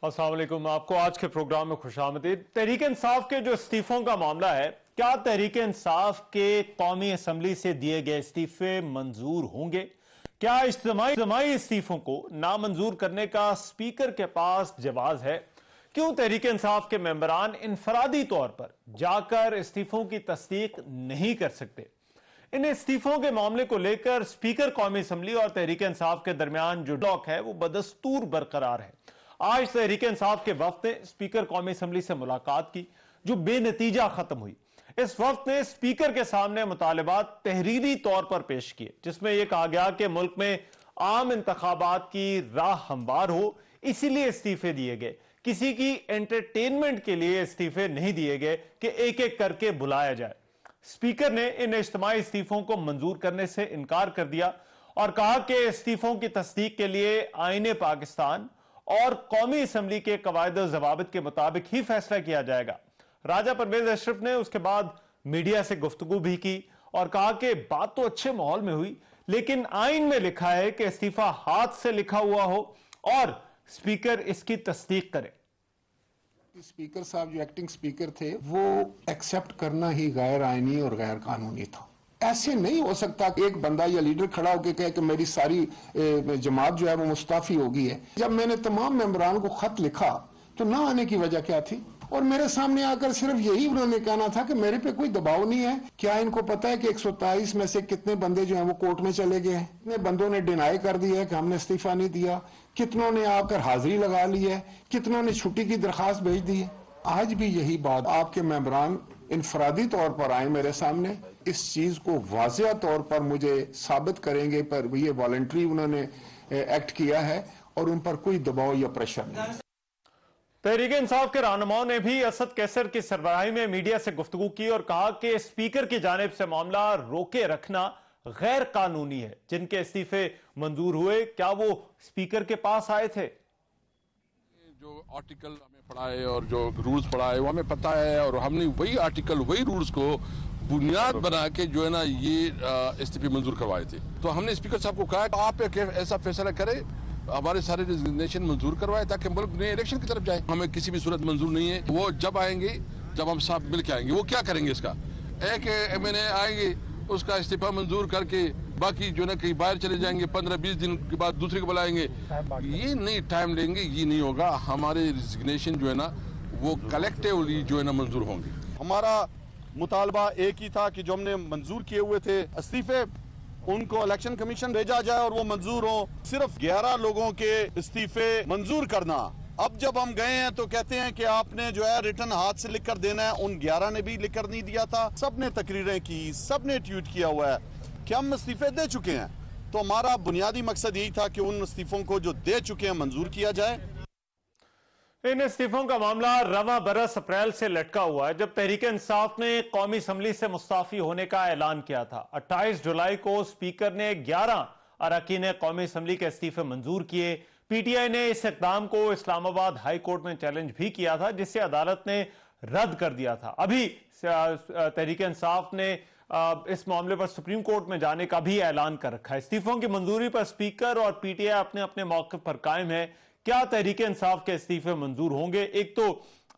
अस्सलाम वालेकुम। आपको आज के प्रोग्राम में खुशामदीद। तहरीक इंसाफ के जो इस्तीफों का मामला है, क्या तहरीक इंसाफ के कौमी असम्बली से दिए गए इस्तीफे मंजूर होंगे? क्या इज्तिमाई इस्तीफों को नामंजूर करने का स्पीकर के पास जवाज है? क्यों तहरीक इंसाफ के मेंबरान इनफरादी तौर पर जाकर इस्तीफों की तस्दीक नहीं कर सकते? इन इस्तीफों के मामले को लेकर स्पीकर कौमी असम्बली और तहरीक इंसाफ के दरमियान जो डॉक है वो बदस्तूर बरकरार है। आज तहरीक इंसाफ के वफ्द ने स्पीकर कौमी असम्बली से मुलाकात की, जो बेनतीजा खत्म हुई। इस वक्त ने स्पीकर के सामने मुतालबात तहरीरी तौर पर पेश किए, जिसमें यह कहा गया कि मुल्क में आम इंतखाबात की राह हमवार हो, इसीलिए इस्तीफे दिए गए। किसी की एंटरटेनमेंट के लिए इस्तीफे नहीं दिए गए कि एक एक करके बुलाया जाए। स्पीकर ने इन इज्तिमाई इस्तीफों को मंजूर करने से इनकार कर दिया और कहा कि इस्तीफों की तस्दीक के लिए आईने पाकिस्तान और कौमी असम्बली के कवायद और जवाबित के मुताबिक ही फैसला किया जाएगा। राजा परवेज अशरफ ने उसके बाद मीडिया से गुफ्तगू भी की और कहा कि बात तो अच्छे माहौल में हुई, लेकिन आइन में लिखा है कि इस्तीफा हाथ से लिखा हुआ हो और स्पीकर इसकी तस्दीक करे। स्पीकर साहब जो एक्टिंग स्पीकर थे वो एक्सेप्ट करना ही गैर आईनी और गैर कानूनी था। ऐसे नहीं हो सकता कि एक बंदा या लीडर खड़ा होकर कहे कि मेरी सारी जमात जो है वो मुस्ताफी हो गई है। जब मैंने तमाम मेंबरान को खत लिखा तो ना आने की वजह क्या थी? और मेरे सामने आकर सिर्फ यही उन्होंने कहना था कि मेरे पे कोई दबाव नहीं है। क्या इनको पता है कि 123 में से कितने बंदे जो हैं वो कोर्ट में चले गए हैं? कितने बंदों ने डिनाई कर दिया है कि हमने इस्तीफा नहीं दिया? कितनों ने आकर हाजिरी लगा ली है? कितनों ने छुट्टी की दरखास्त भेज दी है? आज भी यही बात आपके मेंबरान इनफरादी तौर पर आए मेरे सामने, इस चीज को वाज़ेह तौर पर मुझे साबित करेंगे पर ये वॉलंटरी उन्होंने एक्ट किया है और उन पर कोई दबाव या प्रेशर नहीं। तहरीक इंसाफ के रहनुमाओं ने भी असद कैसर की सरबराही में मीडिया से गुफ्तगू की और कहा कि स्पीकर की जानिब से मामला रोके रखना गैर कानूनी है। जिनके इस्तीफे मंजूर हुए, क्या वो स्पीकर के पास आए थे? जो आर्टिकल हमें पढ़ा है और जो रूल्स पढ़ा है वो हमें पता है, और हमने वही आर्टिकल वही रूल्स को बुनियाद बना के जो है ना ये इस्तीफे मंजूर करवाए थे। तो हमने स्पीकर साहब को कहा कि आप एक ऐसा फैसला करें, हमारे सारे रिजिग्नेशन मंजूर करवाए ताकि मुल्क नए इलेक्शन की तरफ जाए। हमें किसी भी सूरत मंजूर नहीं है। वो जब आएंगे, जब हम साहब मिल के आएंगे, वो क्या करेंगे इसका? एक MNA आएंगे, उसका इस्तीफा मंजूर करके बाकी जो ना कहीं बाहर चले जाएंगे, 15-20 दिन के बाद दूसरे को बुलाएंगे। ये नहीं, टाइम लेंगे, ये नहीं होगा। हमारे रिजिग्नेशन जो है ना वो कलेक्टिवली जो है ना मंजूर होंगे। हमारा मुतालबा एक ही था कि जो हमने मंजूर किए हुए थे इस्तीफे, उनको इलेक्शन कमीशन भेजा जाए और वो मंजूर हो। सिर्फ 11 लोगों के इस्तीफे मंजूर करना। अब जब हम गए हैं तो कहते हैं कि आपने जो है रिटर्न हाथ से लिखकर देना है। उन 11 ने भी लिखकर नहीं दिया था। सबने तकरीरें की, सबने ट्वीट किया हुआ है कि हम इस्तीफे दे चुके हैं। तो हमारा बुनियादी मकसद यही था कि उन इस्तीफों को जो दे चुके हैं मंजूर किया जाए। इन इस्तीफों का मामला रवां बरस अप्रैल से लटका हुआ है, जब तहरीक इंसाफ ने कौमी असम्बली से मुस्ताफी होने का ऐलान किया था। 28 जुलाई को स्पीकर ने 11 अरकान कौमी असम्बली के इस्तीफे मंजूर किए। PTI ने इस इकदाम को इस्लामाबाद हाई कोर्ट में चैलेंज भी किया था, जिसे अदालत ने रद्द कर दिया था। अभी तहरीक इंसाफ ने इस मामले पर सुप्रीम कोर्ट में जाने का भी ऐलान कर रखा है। इस्तीफों की मंजूरी पर स्पीकर और PTI अपने अपने मौके पर कायम है। क्या तहरीक इंसाफ के इस्तीफे मंजूर होंगे? एक तो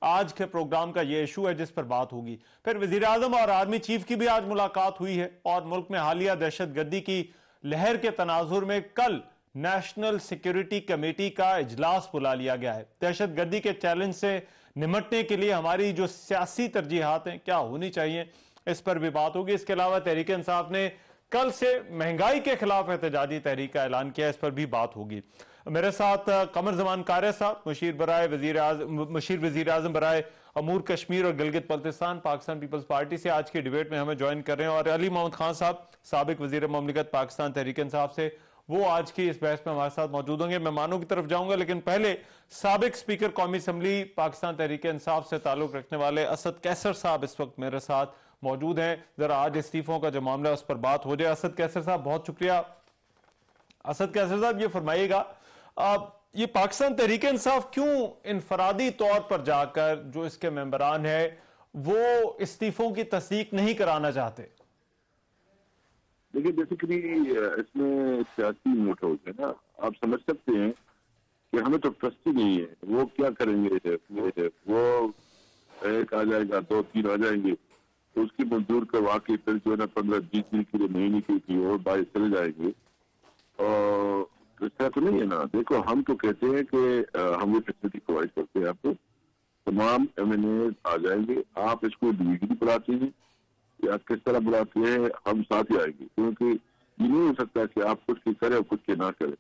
आज के प्रोग्राम का यह इशू है जिस पर बात होगी। फिर वजीर आजम और आर्मी चीफ की भी आज मुलाकात हुई है और मुल्क में हालिया दहशतगर्दी की लहर के तनाजुर में कल नेशनल सिक्योरिटी कमेटी का इजलास बुला लिया गया है। दहशतगर्दी के चैलेंज से निमटने के लिए हमारी जो सियासी तरजीहात हैं क्या होनी चाहिए, इस पर भी बात होगी। इसके अलावा तहरीक इंसाफ ने कल से महंगाई के खिलाफ एहतजाजी तहरीक का ऐलान किया, इस पर भी बात होगी। मेरे साथ कमर जमान कारी साहब, मुशीर वजीर आजम बराए अमूर कश्मीर और गिलगित बल्तिस्तान, पाकिस्तान पीपल्स पार्टी से आज की डिबेट में हमें ज्वाइन कर रहे हैं, और अली मोहम्मद खान साहब, साबिक वजीर ममलिकत पाकिस्तान तहरीक इंसाफ से, वो आज की इस बहस में हमारे साथ मौजूद होंगे। मेहमानों की तरफ जाऊंगा, लेकिन पहले साबिक स्पीकर कौमी असम्बली पाकिस्तान तहरीक इंसाफ से ताल्लुक रखने वाले असद कैसर साहब इस वक्त मेरे साथ मौजूद हैं। जरा आज इस्तीफों का जो मामला है उस पर बात हो जाए। असद कैसर साहब, बहुत शुक्रिया। असद कैसर साहब, ये फरमाइएगा, ये पाकिस्तान तहरीक इंसाफ क्यों इनफरादी तौर पर जाकर जो इसके मेंबरान है वो इस्तीफों की तस्दीक नहीं कराना चाहते? देखिए, बेसिकली इसमें सियासी मोटिव है ना। आप समझ सकते हैं कि हमें तो ट्रस्टी नहीं है, वो क्या करेंगे, वो एक आ जाएगा, 2-3 आ जाएंगे, तो उसकी मंजूर करवा के फिर जो है ना 15-20 दिन के लिए, महीने के लिए और बाहर चले जाएंगे। और ऐसा तो नहीं है ना। देखो, हम तो कहते हैं कि हम ये फैसिलिटी प्रोवाइड करते हैं आपको, तमाम MNA आ जाएंगे। आप इसको इंडिविजुअली बुलाते हैं या किस तरह बुलाते हैं, हम साथ ही आएंगे, क्योंकि ये नहीं हो सकता कि आप कुछ की करें और कुछ की ना करें,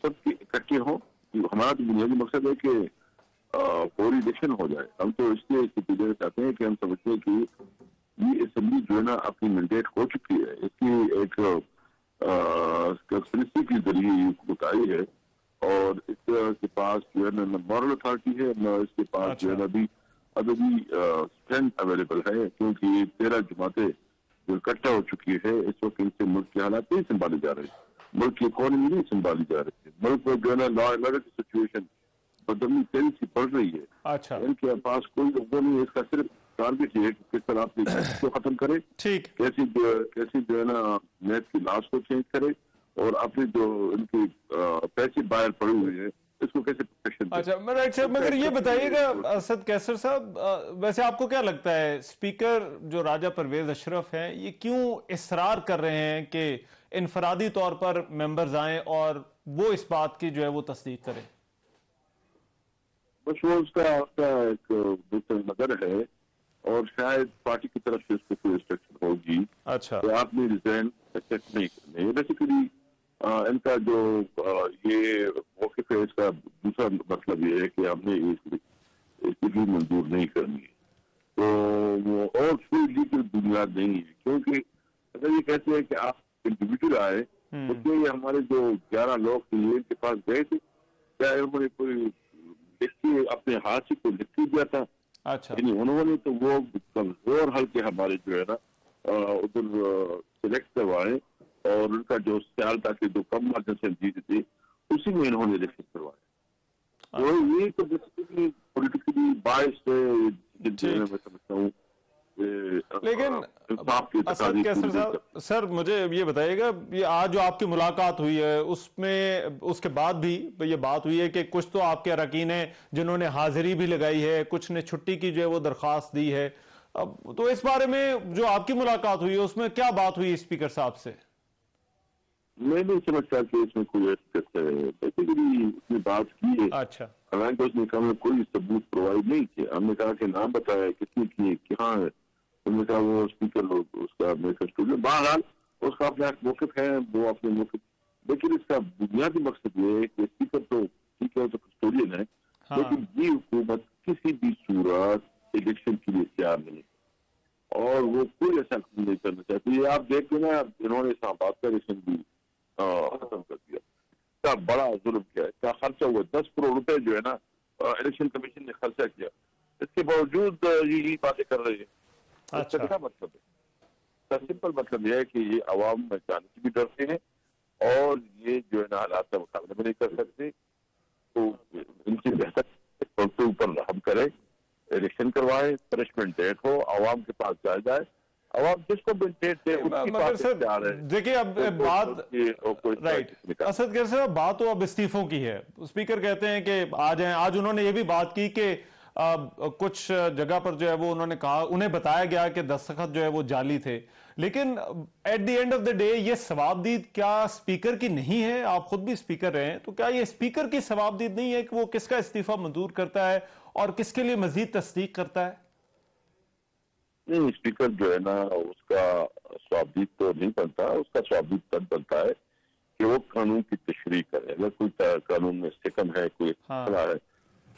सबके इकट्ठे हों। हमारा तो बुनियादी मकसद है कि फौरी इलेक्शन हो जाए। हम तो इसलिए स्थिति देना चाहते हैं कि हम समझते हैं कि ये असेंबली जो है ना अपनी मैंडेट हो चुकी है, इसकी एक कंस्पिरेसी के जरिए बताई है, और इसके पास जो है ना मॉरल अथॉरिटी है, न इसके पास जो है ना अभी स्ट्रेंथ अवेलेबल है, क्योंकि 13 जमातें जो इकट्ठा हो चुकी है इस वक्त, इनसे मुल्क के हालात नहीं संभाले जा रहे, मुल्क की इकोनॉमी नहीं संभाली जा रही है, मुल्क में जो है ना लॉ एंड ऑर्डर की सिचुएशन बदलनी तेजी से बढ़ रही है। अच्छा, इनके पास कोई वो नहीं है, इसका सिर्फ टारगेट ये है कि किस तरह अपनी को खत्म करे, ठीक, कैसी जो है ना मैथ की लाश को चेंज करे, और अपने जो इनके पैसे बाहर पड़े हुए हैं इसको कैसे प्रोटेक्शन। अच्छा, राइट साहब, मगर ये बताइएगा असद कैसर साहब, वैसे आपको क्या लगता है स्पीकर जो राजा परवेज अशरफ हैं ये क्यों इसरार कर रहे हैं कि इनफरादी तौर पर मेंबर्स आए और वो इस बात की जो है वो तस्दीक करें? बस वो उसका एक नजर है, और शायद पार्टी की तरफ से उसको कोई इंस्ट्रक्शन होगी। अच्छा, तो आपने रिजाइन एक्सेप्ट नहीं करने। बेसिकली इनका जो ये मौक़िफ़ है, इसका दूसरा मतलब ये है कि हमने इसकी भी मंजूर नहीं करनी है, तो और कोई लीगल बुनियाद नहीं है, क्योंकि अगर ये कहते हैं कि आप इंडिविजुअल आए, तो क्या ये हमारे जो 11 लोग थे इनके पास गए थे, क्या उन्होंने कोई लिख के अपने हाथ से कोई लिख के दिया था? अच्छा, उन्होंने तो वो कमजोर हल्के हमारे जो है ना उधर सिलेक्ट करवाए, और उनका जो ख्याल था कि जो कम मार्जिन से जीते थे उसी में इन्होंने इलेक्शन करवाए। तो ये तो बेसिकली पॉलिटिकली बायस है, मैं समझता हूँ। लेकिन असद कैसर साहब, सर मुझे ये बताइएगा, ये आज जो आपकी मुलाकात हुई है उसमें उसके बाद भी ये बात हुई है कि कुछ तो आपके अरकान हैं जिन्होंने हाजिरी भी लगाई है, कुछ ने छुट्टी की जो है वो दरख्वास्त दी है। अब तो इस बारे में जो आपकी मुलाकात हुई है उसमें क्या बात हुई स्पीकर साहब से? मैं नहीं समझता कि इसमें कोई हकीकत है। बेसिकली उसने बात की है। अच्छा, हालांकि उसने कहा कोई सबूत प्रोवाइड नहीं किया। हमने कहा कि नाम बताया, किसने किए, कहाँ है, उन्होंने कहा वो स्पीकर उसका मेकर स्टूडियो। बहरहाल उसका अपना मौक़िफ़ है, वो अपने मौक़िफ़, लेकिन इसका बुनियादी मकसद ये है कि स्पीकर तो ठीक है, तो कस्टोडियन है, लेकिन ये हुकूमत किसी भी सूरत इलेक्शन के लिए तैयार नहीं, और वो कोई ऐसा नहीं करना चाहती है। आप देखते ना, इन्होंने इस्लामाबाद का इलेक्शन भी खत्म कर दिया, क्या बड़ा जुल्म किया, क्या खर्चा हुआ, 10 करोड़ रुपए जो है ना इलेक्शन कमीशन ने खर्चा किया, इसके बावजूद ये बातें कर रहे हैं। अच्छा, क्या मतलब है? इसका सिंपल मतलब यह है कि ये अवाम में जाने से भी डरते हैं, और ये जो है ना हालात का मुकाबला भी नहीं कर सकते, तो इनसे बेहतर के ऊपर हम करें, इलेक्शन करवाए, पनिशमेंट डेट हो, अवाम के पास जाए, अवाम जिसको भी डेट दे उसकी पास तैयार है। देखिए अब बात, राइट असद कैसर साहब, बात तो अब इस्तीफों की है। स्पीकर कहते हैं कि आ जाएं। आज उन्होंने ये भी बात की कि कुछ जगह पर जो है वो उन्होंने कहा, उन्हें बताया गया कि दस्तखत जो है वो जाली थे, लेकिन at the end of the day ये सवाबदीद क्या स्पीकर की नहीं है? आप खुद भी स्पीकर रहे हैं, तो क्या ये स्पीकर की सवाबदीद नहीं है कि वो किसका इस्तीफा मंजूर करता है और किसके लिए मजीद तस्दीक करता है? नहीं, स्पीकर जो है ना उसका स्वाबदीद तो नहीं बनता, उसका स्वाबदीद तब बनता है कि वो कानून की तशरीह करे। अगर कोई कानून में सिकम है, कोई खतरा है,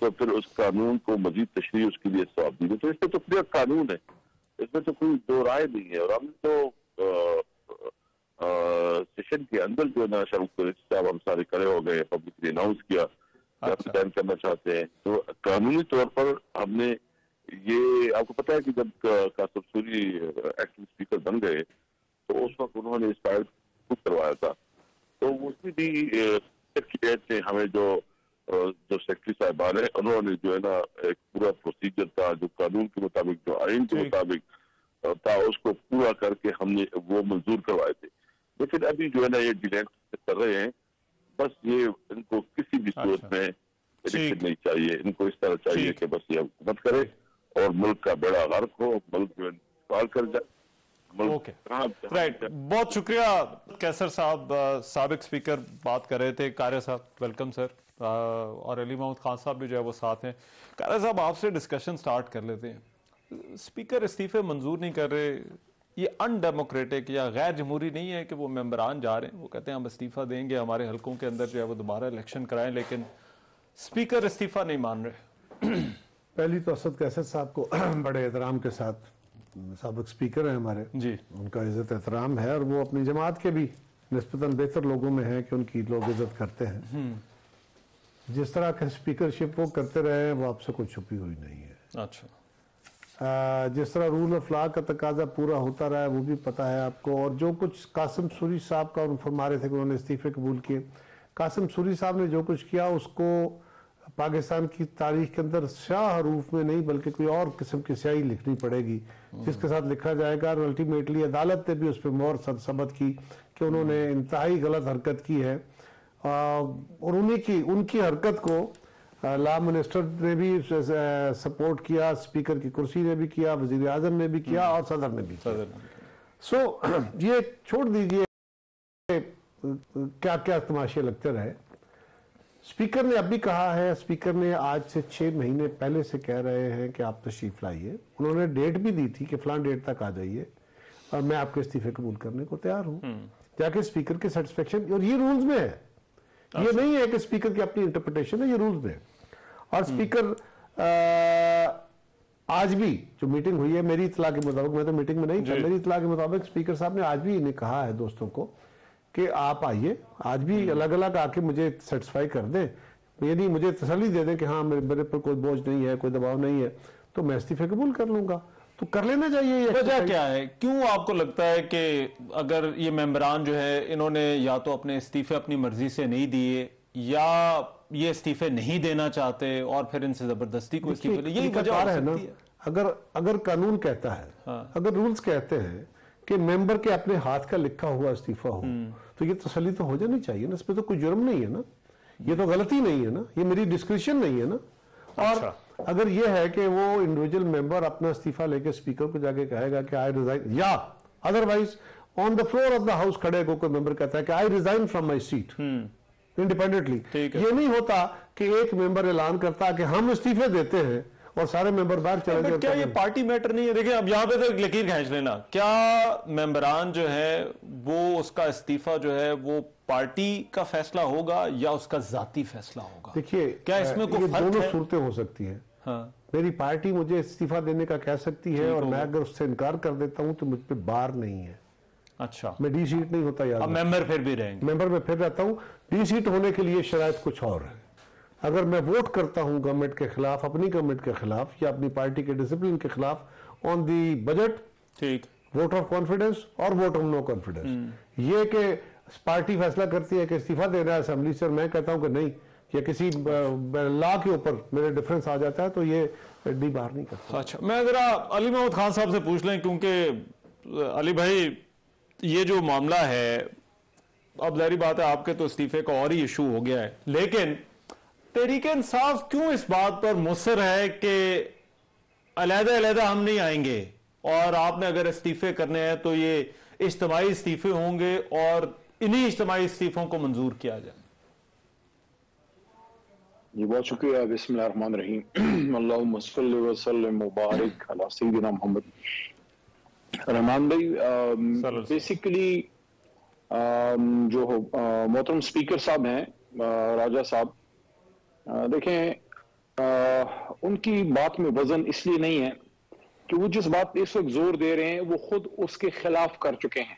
तो फिर उस कानून को मजीद तशरीह उसके लिए स्वाबदीद है। तो इसमें तो क्लियर कानून है, इसमें तो कोई दो राय नहीं है। और हमने तो सेशन के अंदर जो है ना शाहरुख साहब हम सारे खड़े हो गए, पब्लिकली अनाउंस किया बैन करना चाहते हैं। तो कानूनी तौर पर हमने ये, आपको पता है कि जब कासिम सूरी एक्टिंग स्पीकर बन गए तो उस वक्त उन्होंने इस फाइल को करवाया था, तो उसमें भी हमें जो सेक्रेटरी साहबान है उन्होंने जो है ना एक पूरा प्रोसीजर था जो कानून के मुताबिक, जो आइन के मुताबिक था, उसको पूरा करके हमने वो मंजूर करवाए थे। लेकिन अभी जो है ना ये डिले कर रहे हैं, बस ये इनको किसी भी सूरत में इलेक्शन नहीं चाहिए, इनको इस तरह चाहिए कि बस ये हुकूमत करे और मुल्क का बेड़ा गर्क हो, मुल्क जो सवाल कर जाए। ओके, राइट, बहुत शुक्रिया कैसर साहब। साबिक स्पीकर बात कर रहे थे। कार्य साहब वेलकम सर, और अली महमूद खान साहब भी जो है वो साथ हैं। कार्य साहब आपसे डिस्कशन स्टार्ट कर लेते हैं। स्पीकर इस्तीफे मंजूर नहीं कर रहे, ये अनडेमोक्रेटिक या गैर जमहूरी नहीं है कि वो मेंबरान जा रहे हैं, वो कहते हैं हम इस्तीफा देंगे, हमारे हलकों के अंदर जो है वो दोबारा इलेक्शन कराएं, लेकिन स्पीकर इस्तीफा नहीं मान रहे। पहली तो असद कैसर साहब को बड़े एहतराम के साथ, साबिक स्पीकर हैं हमारे जी, उनका इज्जत एहतराम है और वो अपनी जमात के भी निस्बतन बेहतर लोगों में है कि उनकी लोग इज्जत करते हैं। जिस तरह के स्पीकरशिप वो करते रहे हैं वो आपसे कोई छुपी हुई नहीं है। अच्छा, जिस तरह रूल ऑफ लॉ का तकाजा पूरा होता रहा है वो भी पता है आपको। और जो कुछ कासिम सूरी साहब का फरमा रहे थे कि उन्होंने इस्तीफे कबूल किए, कासिम सूरी साहब ने जो कुछ किया उसको पाकिस्तान की तारीख के अंदर शाह हरूफ में नहीं बल्कि कोई और किस्म की स्याही लिखनी पड़ेगी जिसके साथ लिखा जाएगा। और अल्टीमेटली अदालत ने भी उस पर मोहर सबत की कि उन्होंने इंतहाई गलत हरकत की है। और उनकी हरकत को लॉ मिनिस्टर ने भी सपोर्ट किया, स्पीकर की कुर्सी ने भी किया, वजीर आजम ने भी किया और सदर ने भी किया। सो ये छोड़ दीजिए क्या क्या तमाशे लगते रहे। स्पीकर ने अभी कहा है, स्पीकर ने आज से 6 महीने पहले से कह रहे हैं कि आप तशरीफ लाइए। उन्होंने डेट भी दी थी कि फलां डेट तक आ जाइए और मैं आपके इस्तीफे कबूल करने को तैयार हूं। जाके स्पीकर के सेटिस्फेक्शन, और ये रूल्स में है, ये नहीं है कि स्पीकर की अपनी इंटरप्रिटेशन है, ये रूल्स में। और स्पीकर आज भी जो मीटिंग हुई है मेरी इतला के मुताबिक, मैं तो मीटिंग में नहीं था, मेरी इतला के मुताबिक स्पीकर साहब ने आज भी इन्हें कहा है दोस्तों को कि आप आइए, आज भी अलग अलग आके मुझे सेटिस्फाई कर दें, यदि मुझे तसल्ली दे दें कि हाँ मेरे पर कोई बोझ नहीं है, कोई दबाव नहीं है, तो मैं इस्तीफे कबूल कर लूंगा। तो कर लेना चाहिए। वजह क्या है, क्यों आपको लगता है कि अगर ये मेंबरान जो है इन्होंने या तो अपने इस्तीफे अपनी मर्जी से नहीं दिए या ये इस्तीफे नहीं देना चाहते और फिर इनसे जबरदस्ती को इस्तीफे, यही वजह है ना। अगर कानून कहता है, अगर रूल्स कहते हैं कि मेंबर के अपने हाथ का लिखा हुआ इस्तीफा हो तो ये तसल्ली तो हो जानी चाहिए ना, इसमें तो कोई जुर्म नहीं है ना, ये तो गलती नहीं है ना, ये मेरी डिस्क्रिप्शन नहीं है ना। और अगर ये है कि वो इंडिविजुअल मेंबर अपना इस्तीफा लेके स्पीकर को जाके कहेगा कि आई रिजाइन, या otherwise on the floor of the house खड़े को कोई मेंबर कहता है कि I resign from my seat independently, ये नहीं होता कि एक मेंबर ऐलान करता कि हम इस्तीफे देते हैं और सारे मेंबर बाहर चले जाते हैं। क्या ये पार्टी मैटर नहीं है? देखिए अब यहाँ पे तो एक लकीर खींच लेना, क्या मेंबरान जो है वो उसका इस्तीफा जो है वो पार्टी का फैसला होगा या उसका जाती फैसला होगा? देखिए क्या इसमें कोई फर्क है? दोनों सूरतें हो सकती हैं। हाँ। मेरी पार्टी मुझे इस्तीफा देने का कह सकती है और मैं अगर उससे इनकार कर देता हूं तो मुझ पर बार नहीं है। अच्छा, मैं डी सीट नहीं होता यार, मेंबर फिर भी रहेंगे, मेंबर में फिर रहता हूं। डी सीट होने के लिए शराइत कुछ और है। अगर मैं वोट करता हूं गवर्नमेंट के खिलाफ, अपनी गवर्नमेंट के खिलाफ या अपनी पार्टी के डिसिप्लिन के खिलाफ ऑन दी बजट, ठीक, वोट ऑफ कॉन्फिडेंस और वोट ऑफ नो कॉन्फिडेंस, ये कि पार्टी फैसला करती है कि इस्तीफा देना है असेंबली से और मैं कहता हूं कि नहीं, या किसी लॉ के ऊपर मेरे डिफरेंस आ जाता है तो ये डी बाहर नहीं करता। अच्छा, मैं जरा अली महमूद खान साहब से पूछ लें, क्योंकि अली भाई ये जो मामला है, अब जाहिर बात है आपके तो इस्तीफे का और ही इशू हो गया है, लेकिन तहरीक इंसाफ क्यों इस बात पर मुसर है कि अलहदा हम नहीं आएंगे और आपने अगर इस्तीफे करने हैं तो ये इज्तिमाई इस्तीफे होंगे और इन्हीं इज्तिमाई इस्तीफों को मंजूर किया जाए? जी बहुत शुक्रिया। बिस्मिल्लाहिर्रहमानिर्रहीम, अल्लाहुम्मा सल्लि व सल्लिम मुबारक अला सय्यिदिना मोहम्मद। रहमान भाई, बेसिकली जो मोहतरम स्पीकर साहब हैं, राजा साहब, देखें उनकी बात में वजन इसलिए नहीं है कि वो जिस बात पे इस वक्त जोर दे रहे हैं वो खुद उसके खिलाफ कर चुके हैं।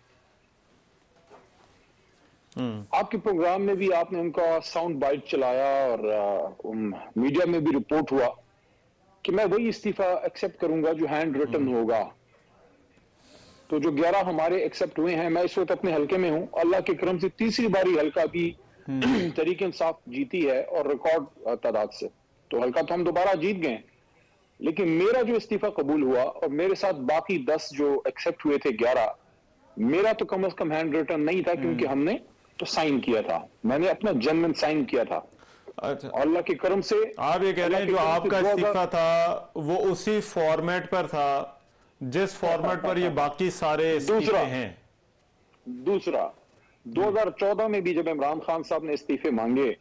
आपके प्रोग्राम में भी आपने उनका साउंड बाइट चलाया और मीडिया में भी रिपोर्ट हुआ कि मैं वही इस्तीफा एक्सेप्ट करूंगा जो हैंड रिटन होगा। तो जो 11 हमारे एक्सेप्ट हुए हैं, मैं इस वक्त अपने हलके में हूं, अल्लाह के करम से तीसरी बारी हलका भी तहरीक इंसाफ जीती है और रिकॉर्ड तादाद से, तो हल्का तो हम दोबारा जीत गए। लेकिन मेरा जो इस्तीफा कबूल हुआ और मेरे साथ बाकी 10 जो एक्सेप्ट हुए थे 11, मेरा तो कम से कम हैंड रिटन नहीं था, क्योंकि हमने तो साइन किया था, मैंने अपना जनमन साइन किया था। अच्छा, अल्लाह के करम से आप ये कह रहे हैं जो आपका इस्तीफा था वो उसी फॉर्मेट पर था जिस फॉर्मेट पर ये बाकी सारे इस्तीफे हैं। दूसरा 2014 में भी जब इमरान खान साहब ने इस्तीफे मांगे,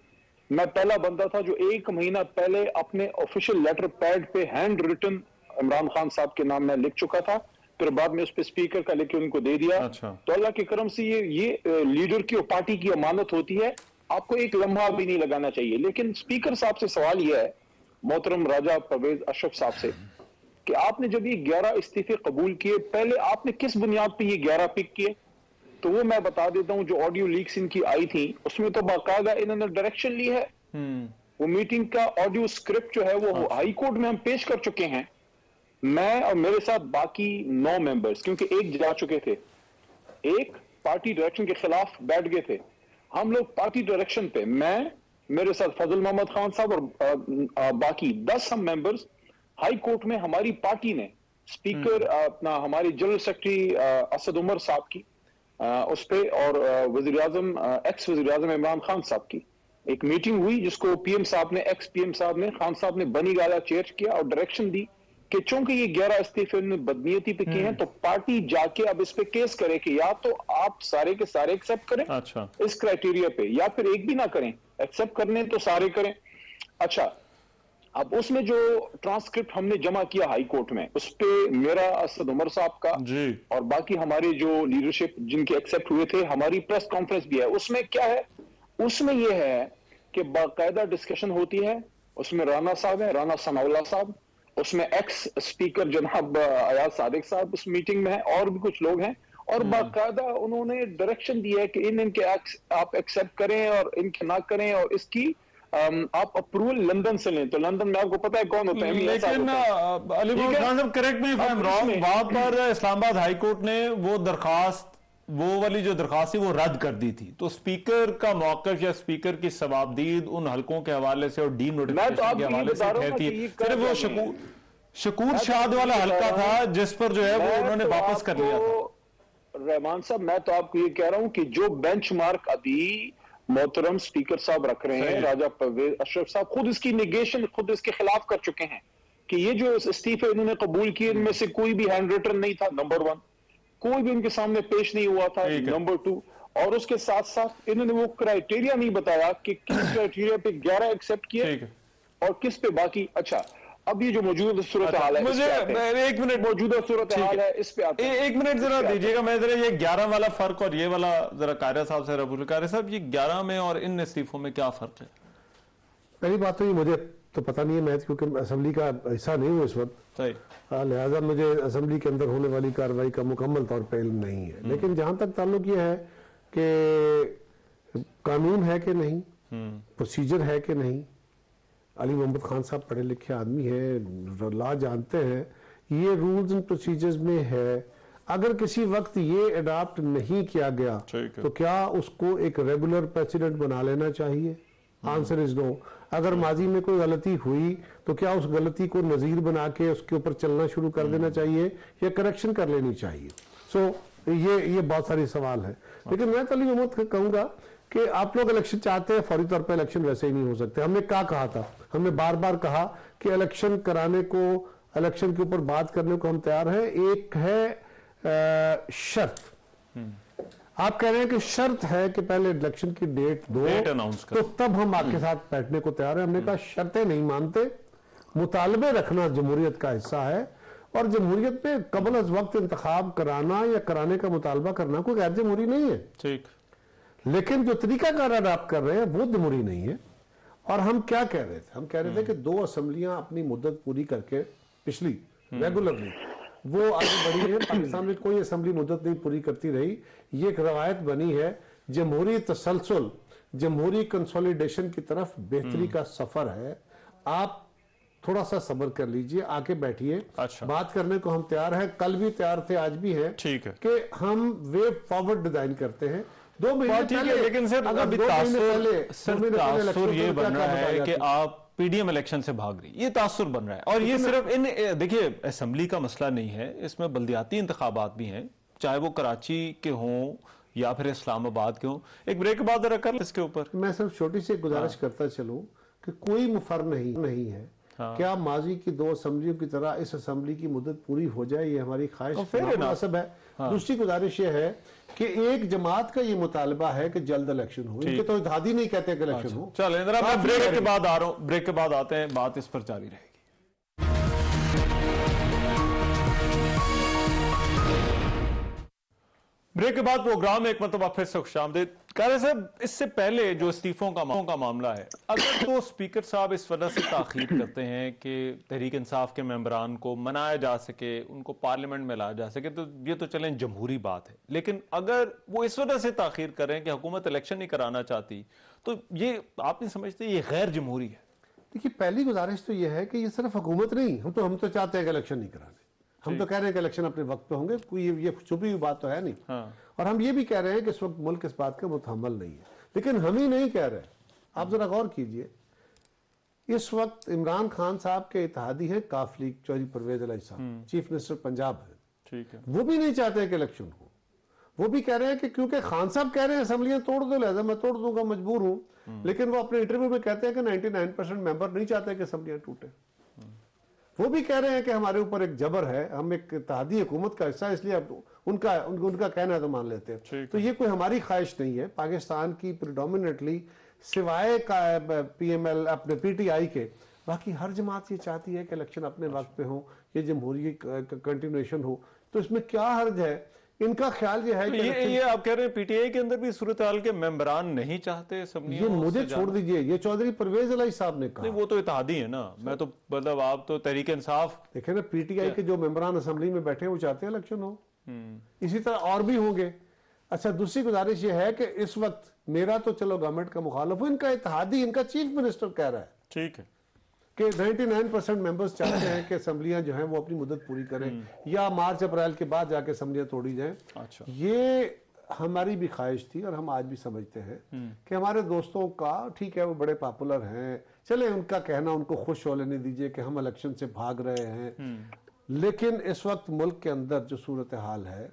मैं पहला बंदा था जो 1 महीना पहले अपने ऑफिशियल लेटर पैड पे हैंड रिटन इमरान खान साहब के नाम में लिख चुका था, फिर बाद में उस पे स्पीकर का लिख के उनको दे दिया। अच्छा। तो अल्लाह के करम से ये लीडर की और पार्टी की अमानत होती है, आपको एक लम्हा भी नहीं लगाना चाहिए। लेकिन स्पीकर साहब से सवाल यह है, मोहतरम राजा परवेज अशरफ साहब से, कि आपने जब ये 11 इस्तीफे कबूल किए, पहले आपने किस बुनियाद पे ये 11 पिक किए? तो वो मैं बता देता हूं, जो ऑडियो लीक्स इनकी आई थी उसमें तो बाकायदा इन्होंने डायरेक्शन ली है। वो मीटिंग का ऑडियो स्क्रिप्ट जो है वो हाई कोर्ट में हम पेश कर चुके हैं, मैं और मेरे साथ बाकी 9 मेंबर्स, क्योंकि एक जा चुके थे, एक पार्टी डायरेक्शन के खिलाफ बैठ गए थे। हम लोग पार्टी डायरेक्शन पे, मैं, मेरे साथ फजल मोहम्मद खान साहब और बाकी 10 हम मेंबर्स, हाई कोर्ट में हमारी पार्टी ने स्पीकर अपना हमारी जनरल सेक्रेटरी असद उमर साहब की उस पे और वजीर आजम एक्स वजीर आजम इमरान खान साहब की एक मीटिंग हुई, जिसको पीएम साहब ने, एक्स पीएम साहब ने, खान साहब ने बनी गाला चेयर किया और डायरेक्शन दी कि चूंकि ये 11 इस्तीफे ने बदनीयती पे किए हैं, तो पार्टी जाके अब इस पे केस करे कि या तो आप सारे के सारे एक्सेप्ट करें अच्छा। इस क्राइटेरिया पे, या फिर एक भी ना करें, एक्सेप्ट करने तो सारे करें। अच्छा, अब उसमें जो ट्रांसक्रिप्ट हमने जमा किया हाई कोर्ट में, उस पे मेरा, असद उमर साहब का जी और बाकी हमारे जो लीडरशिप जिनके एक्सेप्ट हुए थे, हमारी प्रेस कॉन्फ्रेंस भी है। उसमें क्या है, उसमें यह है कि बाकायदा डिस्कशन होती है, उसमें राना साहब है, राना सनाउल्लाह साहब, उसमें एक्स स्पीकर जनाब अयाज सादिक साहब उस मीटिंग में है, और भी कुछ लोग हैं, और बाकायदा उन्होंने डायरेक्शन दी है कि इनके आप एक्सेप्ट करें और इनके ना करें, और इसकी आप अप्रूवल लंदन से लें। तो लंदन में आपको पता है कौन होता है, लेकिन अली मोहम्मद खान साहब, correct me if I am wrong, वहां पर इस्लामाबाद हाई कोर्ट ने वो दरखास्त, वो वाली जो दरखास्त थी वो रद्द कर दी थी। तो स्पीकर का मौक़िफ़ या स्पीकर की सवाबदीद उन हल्कों के हवाले से और डी नोटिफिकेशन के हवाले से ठहरती है, सिर्फ वो शकूर शाद वाला हल्का था जिस पर जो है वो उन्होंने वापस कर लिया था। रहमान साहब, मैं तो आपको ये कह रहा हूं कि जो बेंचमार्क अभी मोहतरम स्पीकर साहब रख रहे हैं, राजा परवेज अशरफ साहब खुद इसकी निगेशन, खुद इसके खिलाफ कर चुके हैं कि ये जो इस्तीफे इन्होंने कबूल किए, इनमें से कोई भी हैंड रिटन नहीं था, नंबर 1, कोई भी उनके सामने पेश नहीं हुआ था, नंबर 2, और उसके साथ साथ इन्होंने वो क्राइटेरिया नहीं बताया कि किस क्राइटेरिया पे 11 एक्सेप्ट किए और किस पे बाकी। अच्छा, अब ये जो मौजूदा सूरत हाल है, मुझे 1 मिनट, मौजूदा सूरत हाल है, इस पे आते हैं। 1 मिनट जरा दीजिएगा, मैं जरा ये 11 वाला फर्क और ये वाला जरा कारिया साहब से, रबुल कारिया साहब, ये 11 में और इन इस्तीफों में क्या फर्क है? पहली बात तो ये मुझे तो पता नहीं है, मैं क्योंकि असेंबली का हिस्सा नहीं हूँ इस वक्त, लिहाजा मुझे असेंबली के अंदर होने वाली कार्रवाई का मुकम्मल तौर पर इल्म नहीं है। लेकिन जहां तक ताल्लुक ये है कि कानून है कि नहीं, प्रोसीजर है कि नहीं, अली मोहम्मद खान साहब पढ़े लिखे आदमी हैं, लॉ जानते हैं, ये रूल्स एंड प्रोसीजर्स में है। अगर किसी वक्त ये अडॉप्ट नहीं किया गया तो क्या उसको एक रेगुलर प्रेसिडेंट बना लेना चाहिए? Answer is no. अगर माजी में कोई गलती हुई तो क्या उस गलती को नजीर बना के उसके ऊपर चलना शुरू कर देना चाहिए या करेक्शन कर लेनी चाहिए? ये बहुत सारे सवाल है। लेकिन मैं अली मोहम्मद कहूंगा कि आप लोग इलेक्शन चाहते हैं, फौरी तौर पर इलेक्शन वैसे ही नहीं हो सकते। हमने क्या कहा था, हमने बार बार कहा कि इलेक्शन कराने को, इलेक्शन के ऊपर बात करने को हम तैयार हैं। एक है शर्त, आप कह रहे हैं कि शर्त है कि पहले इलेक्शन की डेट दो, तो तब हम आपके साथ बैठने को तैयार हैं। हमने कहा शर्तें नहीं मानते, मुतालबे रखना जमहूरियत का हिस्सा है, और जमहूरियत में कबल अज वक्त इंतखाब कराना या कराने का मुतालबा करना कोई गैर जमहूरी नहीं है। ठीक, लेकिन जो तरीकाकार अडॉप्ट कर रहे हैं वो जमहूरी नहीं है। और हम क्या कह रहे थे, हम कह रहे थे कि 2 असेंबलियां अपनी मुद्दत पूरी करके, पिछली रेगुलरली वो आगे बढ़ी है। पाकिस्तान में कोई असेंबली मुद्दत नहीं पूरी करती रही, ये एक रवायत बनी है। जमहूरी तसलसल, जमहूरी कंसोलिडेशन की तरफ बेहतरी का सफर है। आप थोड़ा सा सब्र कर लीजिए, आके बैठिए। अच्छा। बात करने को हम तैयार हैं, कल भी तैयार थे, आज भी हैं। ठीक है कि हम वे फॉरवर्ड डिजाइन करते हैं। 2 महीने पहले, लेकिन सर अभी तासुर ये बन रहा है कि आप पीडीएम इलेक्शन से भाग रही, ये तासुर बन रहा है। और ये सिर्फ इन, देखिए असेंबली का मसला नहीं है, इसमें बल्दियाती इंतखाबात भी हैं, चाहे वो कराची के हों या फिर इस्लामाबाद क्यों? एक ब्रेक के बाद जरा कर इसके ऊपर। मैं सिर्फ छोटी सी गुजारिश करता चलूं कि कोई मुफर नहीं है। क्या माजी की 2 असम्बलियों की तरह इस असम्बली की मुद्दत पूरी हो जाए, ये हमारी ख्वाहिश मुनासिब है। दूसरी गुजारिश ये है कि एक जमात का ये मुतालबा है कि जल्द इलेक्शन हो। इनके तो इत्तेहादी नहीं कहते कि इलेक्शन हो। चलो मैं ब्रेक के बाद आ रहा हूं, ब्रेक के बाद आते हैं, बात इस पर जारी रहेगी। ब्रेक के बाद प्रोग्राम में एक मतलब फिर से खुशामदीद। कारी साहब, इससे पहले जो इस्तीफों का मामला है, अगर तो स्पीकर साहब इस वजह से ताखीर करते हैं कि तहरीक इंसाफ के मेंबरान को मनाया जा सके, उनको पार्लियामेंट में लाया जा सके, तो ये तो चलें जमहूरी बात है। लेकिन अगर वो इस वजह से ताखीर करें कि हुकूमत इलेक्शन नहीं कराना चाहती, तो ये आप नहीं समझते ये गैर जमहूरी है? देखिए, पहली गुजारिश तो ये है कि ये सिर्फ हुकूमत नहीं, हम तो चाहते हैं कि इलेक्शन नहीं कराने। हम तो कह रहे हैं कि इलेक्शन अपने वक्त पे होंगे, कोई ये छुपी हुई बात तो है नहीं। और हम ये भी कह रहे हैं कि इस वक्त मुल्क इस बात का मुतहम्मल नहीं है। लेकिन हम ही नहीं कह रहे, आप जरा गौर कीजिए, इस वक्त इमरान खान साहब के इत्तेहादी हैं काफ लीग चौधरी परवेज इलाही साहब, चीफ मिनिस्टर पंजाब है, ठीक है, वो भी नहीं चाहते कि इलेक्शन हो। वो भी कह रहे हैं कि क्योंकि खान साहब कह रहे हैं असम्बलियां तोड़ दो, लिहाजा मैं तोड़ दूंगा, मजबूर हूं। लेकिन वो अपने इंटरव्यू में कहते हैं कि 99% मेंबर नहीं चाहते कि असम्बलियां टूटे। वो भी कह रहे हैं कि हमारे ऊपर एक जबर है, हम एक इत्तेहादी हुकूमत का हिस्सा, इसलिए अब उनका कहना है तो मान लेते हैं। तो ये कोई हमारी ख्वाहिश नहीं है। पाकिस्तान की प्रिडोमिनेटली सिवाय का PML अपने PTI के, बाकी हर जमात ये चाहती है कि इलेक्शन अपने वक्त पे हो, ये जमहूरी कंटिन्यूएशन हो। तो इसमें क्या हर्ज है? इनका ख्याल ये है कि ये आप कह रहे हैं PTI के अंदर भी सूरत हाल के मेंबरान नहीं चाहते। ये मुझे छोड़ दीजिए, ये चौधरी परवेज इलाही साहब ने कहा। वो तो इत्तेहादी है ना, मैं तो मतलब आप तो तहरीक इंसाफ देखे ना, PTI के जो मेंबरान असम्बली में बैठे हैं वो चाहते हैं इलेक्शन हो। इसी तरह और भी होंगे। अच्छा, दूसरी गुजारिश ये है कि इस वक्त मेरा तो चलो गवर्नमेंट का मुखालिफ हूं, इनका इत्तेहादी, इनका चीफ मिनिस्टर कह रहा है, ठीक है, कि 99% मेंबर्स चाहते हैं कि असम्बलियां जो हैं वो अपनी मुद्दत पूरी करें या मार्च अप्रैल के बाद जाके असम्बलियां तोड़ी जाएं। अच्छा, ये हमारी भी ख्वाहिश थी और हम आज भी समझते हैं कि हमारे दोस्तों का, ठीक है, वो बड़े पॉपुलर हैं, चले उनका कहना उनको खुश हो लेने दीजिए कि हम इलेक्शन से भाग रहे हैं। लेकिन इस वक्त मुल्क के अंदर जो सूरत हाल है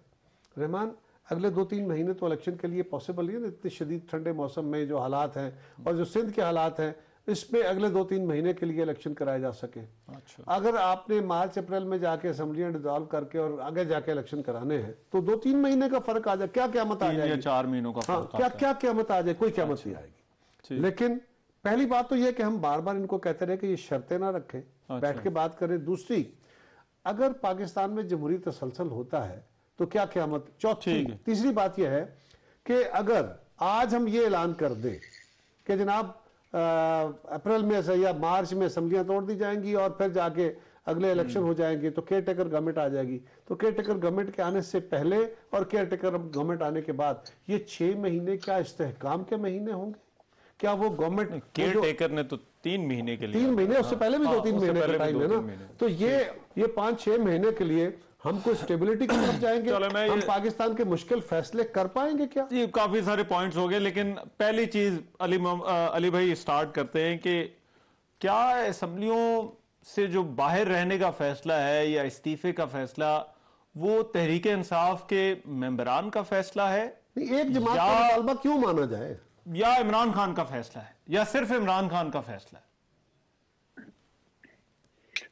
रहमान, अगले 2-3 महीने तो इलेक्शन के लिए पॉसिबल नहीं है। इतने शदीद ठंडे मौसम में जो हालात हैं और जो सिंध के हालात हैं, इसमें अगले 2-3 महीने के लिए इलेक्शन कराए जा सके। अच्छा, अगर आपने मार्च अप्रैल में जाके असम्बलियां डिसॉल्व करके और आगे जाके इलेक्शन कराने हैं तो 2-3 महीने का फर्क आ जाए। क्या क़यामत आ जाएगी? 4 महीनों का फर्क। क्या क़यामत आ जाए? कोई क़यामत नहीं आएगी। लेकिन पहली बात तो यह कि हम बार बार इनको कहते रहे कि ये शर्तें ना रखें, बैठ के बात करें। दूसरी, अगर पाकिस्तान में जमहूरी तसलसल होता है तो क्या क़यामत? चौथी, तीसरी बात यह है कि अगर आज हम ये ऐलान कर दें कि जनाब अप्रैल में या मार्च में असम्बलियां तोड़ दी जाएंगी और फिर जाके अगले इलेक्शन हो जाएंगे, तो केयर टेकर गवर्नमेंट आ जाएगी। तो केयर टेकर गवर्नमेंट के आने से पहले और केयर टेकर गवर्नमेंट आने के बाद ये 6 महीने क्या इस्तेहकाम के महीने होंगे? क्या वो गवर्नमेंट केयर टेकर ने तो 3 महीने के लिए, 3 महीने, उससे पहले भी 2-3 महीने का टाइम है ना। तो ये 5-6 महीने के लिए हमको स्टेबिलिटी की तरफ जाएंगे, हम पाकिस्तान के मुश्किल फैसले कर पाएंगे क्या? ये काफी सारे पॉइंट्स हो गए, लेकिन पहली चीज अली भाई स्टार्ट करते हैं कि क्या असेंबलियों से जो बाहर रहने का फैसला है या इस्तीफे का फैसला, वो तहरीक इंसाफ के मेंबरान का फैसला है? एक जमात का मुतालबा क्यों माना जाए? या इमरान खान का फैसला है, या सिर्फ इमरान खान का फैसला है?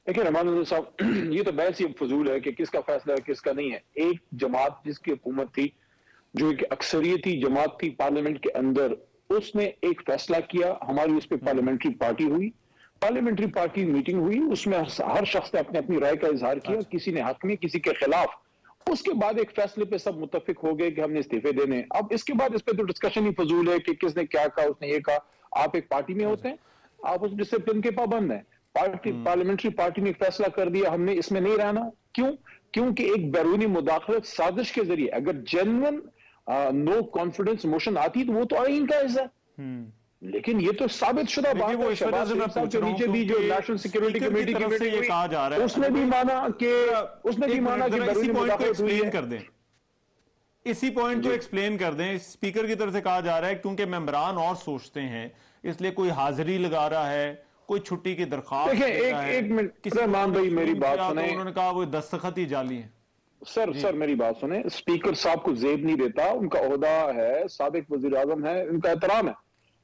देखिए रहमान साहब, ये तो बहस ही फजूल है कि किसका फैसला है किसका नहीं है। एक जमात जिसकी हुकूमत थी, जो एक अक्सरियती जमात थी पार्लियामेंट के अंदर, उसने एक फैसला किया, हमारी उस पर पार्लियामेंट्री पार्टी हुई, पार्लियामेंट्री पार्टी मीटिंग हुई, उसमें हर शख्स ने अपनी अपनी राय का इजहार किया, किसी ने हक में किसी के खिलाफ। उसके बाद एक फैसले पे सब मुत्तफिक हो गए कि हमने इस्तीफे देने। अब इसके बाद इस पे तो डिस्कशन ही फजूल है कि किसने क्या कहा, उसने ये कहा। आप एक पार्टी में होते हैं, आप उस डिसिप्लिन के पाबंद हैं। पार्लियामेंट्री पार्टी ने एक फैसला कर दिया हमने इसमें नहीं रहना। क्यों? क्योंकि एक बैरूनी मुदाखलत साजिश के जरिए अगर जेन्युइन नो कॉन्फिडेंस मोशन आती तो वो तो आईन का हिस्सा है। लेकिन ये तो साबित शुदा बात है। शहबाज शरीफ साहब के नीचे भी जो नेशनल सिक्योरिटी कमेटी की मीटिंग हुई, कहा जा रहा है, उसने भी माना कि बैरूनी मुदाखलत हुई है। कर दें, इसी पॉइंट को एक्सप्लेन कर दें। स्पीकर की तरफ से कहा जा रहा है क्योंकि मेंबरान और सोचते हैं, इसलिए कोई हाजिरी लगा रहा है, कोई छुट्टी की दरखास्त। देखिए एक मिनट रहमान भाई, मेरी बात सुने। उन्होंने कहा वो दस्तखत ही जाली है। सर मेरी बात सुने, स्पीकर साहब को जेब नहीं देता, उनका ओहदा है, साबिक वजीर आजम है, उनका एहतराम है,